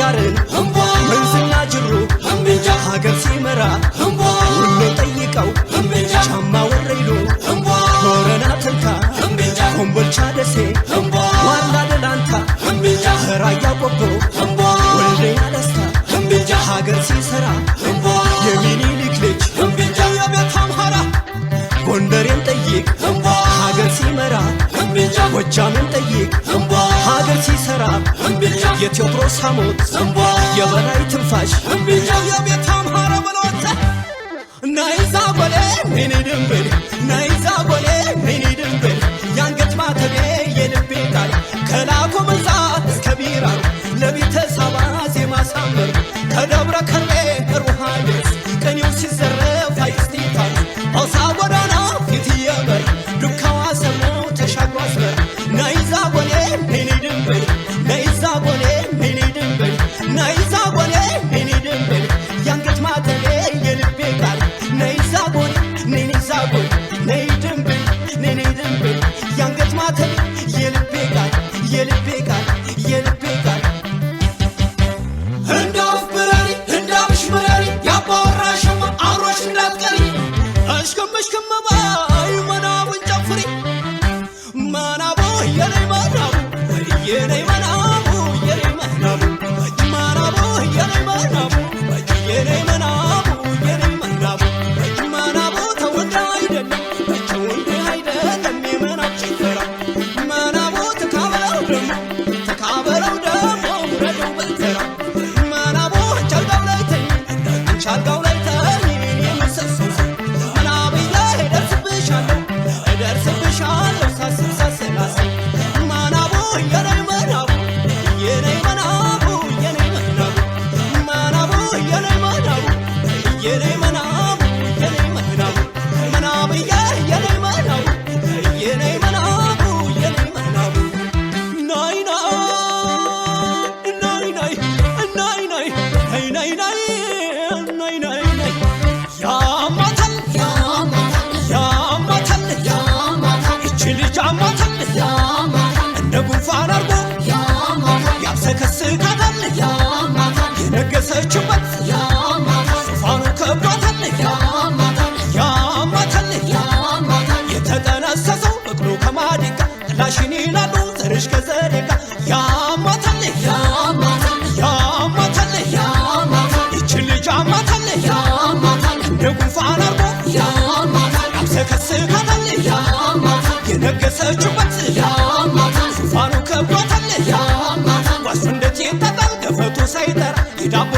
ዳርን መንዝና ጅሩ ሀገር ሲመራ ሁሌ ጠይቀው ጫማ ወረይሉ ቦረና ተንታ ኮምቦልቻ ደሴ ዋላ ደላንታ ራያ ቆቦ ወልደያ ደስታ ሀገር ሲሰራ የሚኒሊክ ልጅ የቤት አምሃራ ጎንደሬን ጠይቅ ሀገር ሲመራ ጎጃምን ጠይቅ ሀገር ሲሰራ የቴዎድሮስ ሐሞት የበላይ ትንፋሽ የቤት አምሃራ በለወጣ ናይዛ ቦሌ ኔኔ ድንብል ናይዛ ቦሌ ኔኔ ድንብል ያንገት ማተቤ የልቤ ቃል ከላኮ መንዛት እስከ ቢራሩ ለቤተሰባ ዜማ ሳምር ከደብረ ከርቤ ከሩሃይስ ቀኒው ሲዘረፍ አይስቲታል አውሳ ጎዳና ፊት የበር ዱካዋ ሰምነው ተሻግሮ አስበር ናይዛ ቦሌ ኔኔ ድንብል ናይዛ ቦሌ ኔኔ ድንብል ናይዛ ቦሌ ኔኔ ድንብል ያንገት ማተቤ የልቤ ቃል ናይዛ ቦሌ ኔኔ ዛቦል ኔኔ ድንብል ኔኔ ድንብል ያንገት ማተቤ የልቤ ቃል የልቤ ቃል የልቤ ቃል እንዳፍ ብረሪ እንዳብሽ ብረሪ ያባወራሽማ አብሮሽ እንዳትቀሪ አሽከመሽከመ ባይ መናቡን ጨፍሪ መናቡ የኔ መናቡ የኔ መናቡ የኔ መናቡ መናቡ የኔ መናቡ የኔ መናቡ የኔ መናቡ መናቡ ተወንደ አይደለም ተወንደ አይደለም የመናብ ጭፈራ መናቡ ተካበለው ደሞ ውረደው በተራ መናቡ ቻልጋው ላይ ተኝ ቻልጋው ላይ ተኝ የምሰሰው መናብዬ እደርስብሻለሁ ሳስብ ሳሰላሰል መናቡ የኔ መናቡ የኔ መናቡ የኔ መናቡ መናቡ የኔ መናቡ የኔ መናቡ የኔ መናቡ መናብዬ የኔ መናቡ የኔ መናቡ የኔ መናቡ ናይ ናይ ናይ ናይ ናይ ናይ ናይ ናይ ናይ ናይ ያማታል ያማታል እቺ ልጅ አማታል እንደ ጉንፋን አርጎ ያብሰከስካታል የነገሰችበት ዙፋኑ ከብዷታል ያማታል የተጠነሰሰው በቅሎ ከማዲጋ ጥላሽን ይላሉ ዘርሽ ከዘዴጋ ያማታል ያማታል ይቺ ልጅ አማታል እንደ ጉንፋን አርጎ ያብሰከስካታል የነገሰችበት ዙፋኑ ከብዷታል ዋሱ እንዴት ይጠጣል ገፈቱ ሳይጠራ የዳቦ